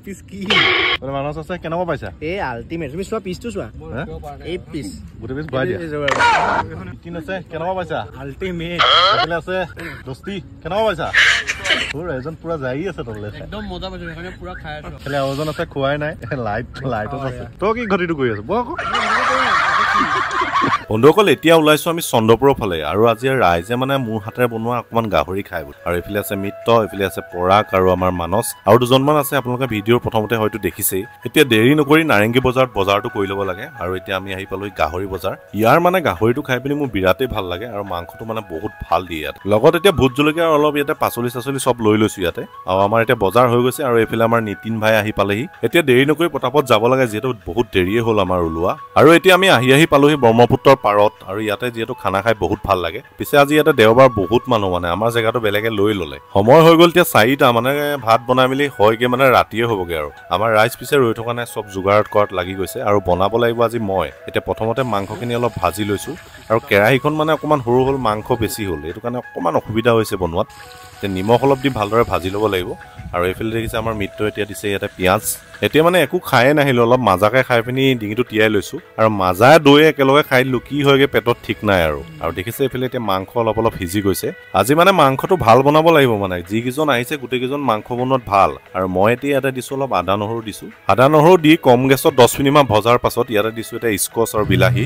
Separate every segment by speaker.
Speaker 1: piece কি
Speaker 2: মানে মানস আছে কেনেকুৱা পাইছা
Speaker 1: এই আল্টিমেট তুমি চোৱা পিসটো চোৱা এই পিস
Speaker 2: গোটে পিস বাই দিয়া কিন আছে কেনেকুৱা পাইছা
Speaker 1: আল্টিমেট
Speaker 2: এফালে আছে দস্তি কেনেকুৱা পাইছা তোৰ এজন পুৰা যাই আছে তলে
Speaker 1: একদম মজা পাইছো এখানে পুৰা খাই আছো
Speaker 2: এফালে ওজন আছে খোৱাই নাই লাইট আছে তই কি ঘটিটো কৰি আছ বক বন্ধুসকল এতিয়া ওলাইছো আমি চন্দ্ৰপুৰৰ ফালে আৰু আজি ৰাইজে মানে মোৰ হাতেৰে বনোৱা অকমান গাহৰি খাই আৰু এইফালে আছে মিত্ৰ এইফালে আছে পৰাগ আৰু আমাৰ মানস আৰু দুজনমান আছে আপোনালোকে ভিডিঅ'ৰ প্ৰথমতে হয়তো দেখিছেই এতিয়া দেৰি নকৰি নাৰেংগী বজাৰটো কৰি ল'ব লাগে আৰু এতিয়া আমি আহি পালো গাহৰি বজাৰ ইয়াৰ মানে গাহৰিটো খাই পিনি মোৰ বিৰাটেই ভাল লাগে আৰু মাংসটো মানে বহুত ভাল দিয়ে ইয়াত লগত এতিয়া ভোট জলকীয়া অলপ ইয়াতে পাচলি চব লৈ লৈছো ইয়াতে আৰু আমাৰ এতিয়া বজাৰ হৈ গৈছে আৰু এইফালে আমাৰ নিতিন ভাই আহি পালেহি এতিয়া দেৰি নকৰি পটাপট যাব লাগে যিহেতু বহুত দেৰিয়ে হ'ল আমাৰ ওলোৱা আৰু এতিয়া আমি আহি পালোহি ব্ৰহ্মপুত্ৰৰ পাৰত আৰু ইয়াতে যিহেতু খানা খাই বহুত ভাল লাগে পিছে আজি ইয়াতে দেওবাৰ বহুত মানুহ মানে আমাৰ জেগাটো বেলেগে লৈ ললে সময় হৈ গ'ল এতিয়া 4টা মানে ভাত বনাই মেলি হয়গে মানে ৰাতিয়ে হ'বগে আৰু আমাৰ ৰাইজ পিছে ৰৈ থকা নাই চব যোগাৰত কৰাত লাগি গৈছে আৰু বনাব লাগিব আজি মই এতিয়া প্ৰথমতে মাংসখিনি অলপ ভাজি লৈছো আৰু কেৰাহীখন মানে অকমান সৰু হ'ল মাংস বেছি হ'ল এইটো কাৰণে অকমান অসুবিধা হৈছে বনোৱাত নিমখ অলপ দি ভালদৰে ভাজি ল'ব লাগিব আৰু এইফালে দেখিছে আমাৰ মিত্ৰ এতিয়া দিছে ইয়াতে পিঁয়াজ এতিয়া মানে একো খায়ে নাহিলো অলপ মাজাকে খাই পিনি ডিঙিটো তিয়াই লৈছো আৰু মাজা দৈ একেলগে খাই দিলো কি হয়গে পেটত ঠিক নাই আৰু দেখিছে এইফালে এতিয়া মাংস অলপ সিজি গৈছে আজি মানে মাংসটো ভাল বনাব লাগিব মানে যিকেইজন আহিছে গোটেইকেইজন মাংস বনোৱাত ভাল আৰু মই এতিয়া ইয়াতে দিছো অলপ আদা নহৰু দি কম গেছত 10 মিনিটমান ভজাৰ পাছত ইয়াতে দিছো এতিয়া স্কচ আৰু বিলাহী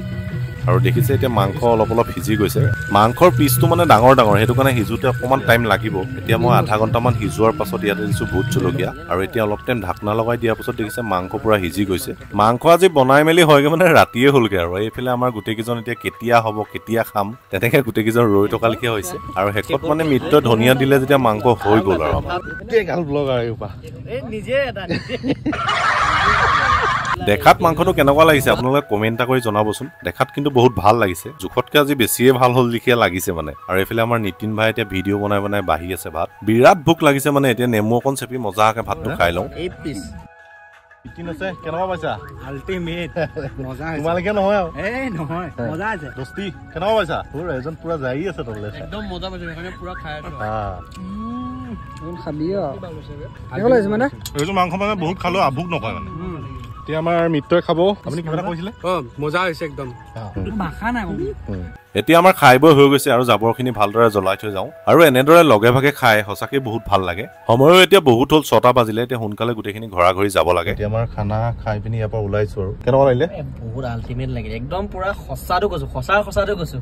Speaker 2: আৰু দেখিছে এতিয়া মাংস অলপ সিজি গৈছে মাংসৰ পিচটো মানে ডাঙৰ সেইটো কাৰণে সিজোতে অকমান টাইম লাগিব এতিয়া মই আধা ঘণ্টামান সিজোৱাৰ পাছত ইয়াতে দিছো ভোট জলকীয়া আৰু এতিয়া অলপ টাইম ঢাকনা লগাই দিয়াৰ পাছত দেখিছে মাংস পুৰা সিজি গৈছে মাংস আজি বনাই মেলি হয়গে মানে ৰাতিয়ে হ'লগে আৰু এইফালে আমাৰ গোটেইকেইজন এতিয়া কেতিয়া হ'ব কেতিয়া খাম তেনেকে গোটেইকেইজন ৰৈ থকা লিখীয়া হৈছে আৰু শেষত মানে মিত্ৰ ধনিয়া দিলে যেতিয়া মাংস হৈ গ'ল আৰু আমাৰ গাল ব্লগ আৰু
Speaker 1: নিজে এটা
Speaker 2: দেখাত মাংসটো কেনেকুৱা লাগিছে আপোনালোকে কমেন্ট কৰি জনাবচোন দেখাত কিন্তু বহুত ভাল লাগিছে জুখতকে আজি বেছিয়ে ভাল হ'ল লিখিয়া লাগিছে মানে আৰু এইফালে আমাৰ নিতিন ভাই এতিয়া ভিডিঅ' বনাই বাঢ়ি আছে ভাত বিৰাট ভোক লাগিছে মানে এতিয়া নেমু অকণ চেপি মজাকে ভাতটো খাই লওঁ
Speaker 1: এই পিস
Speaker 2: কিন আছে কেনেকুৱা পাইছা
Speaker 1: আল্টিমেট মজা আছে
Speaker 2: তোমালোকে নহয় আৰু
Speaker 1: এই নহয় মজা আছে
Speaker 2: দস্তি কেনেকুৱা পাইছা তোৰ এজন পুৰা যাই আছে তলে
Speaker 1: একদম মজা পাইছো এখানে পুৰা খাই আছো
Speaker 3: খাবি কেনেকুৱা লাগিছে মানে
Speaker 2: এইটো মাংস মানে বহুত খালো আভোক নকয় মানে এতিয়া আমাৰ মিত্ৰই খাব আপুনি কিবা এটা কৈছিলে
Speaker 1: মজা হৈছে একদম মাখা নাই
Speaker 2: এতিয়া আমাৰ খাই বৈ হৈ গৈছে আৰু জাবৰখিনি ভালদৰে জ্বলাই থৈ যাওঁ আৰু এনেদৰে লগে ভাগে খাই সঁচাকৈ বহুত ভাল লাগে সময়ো এতিয়া বহুত হ'ল 6টা বাজিলে এতিয়া সোনকালে গোটেইখিনি ঘৰা ঘৰি যাব লাগে এতিয়া আমাৰ খানা খাই পিনি ইয়াৰ পৰা ওলাইছো আৰু কেনেকুৱা লাগিলে
Speaker 1: বহুত আল্টিমেট লাগিলে একদম পুৰা সঁচাটো কৈছো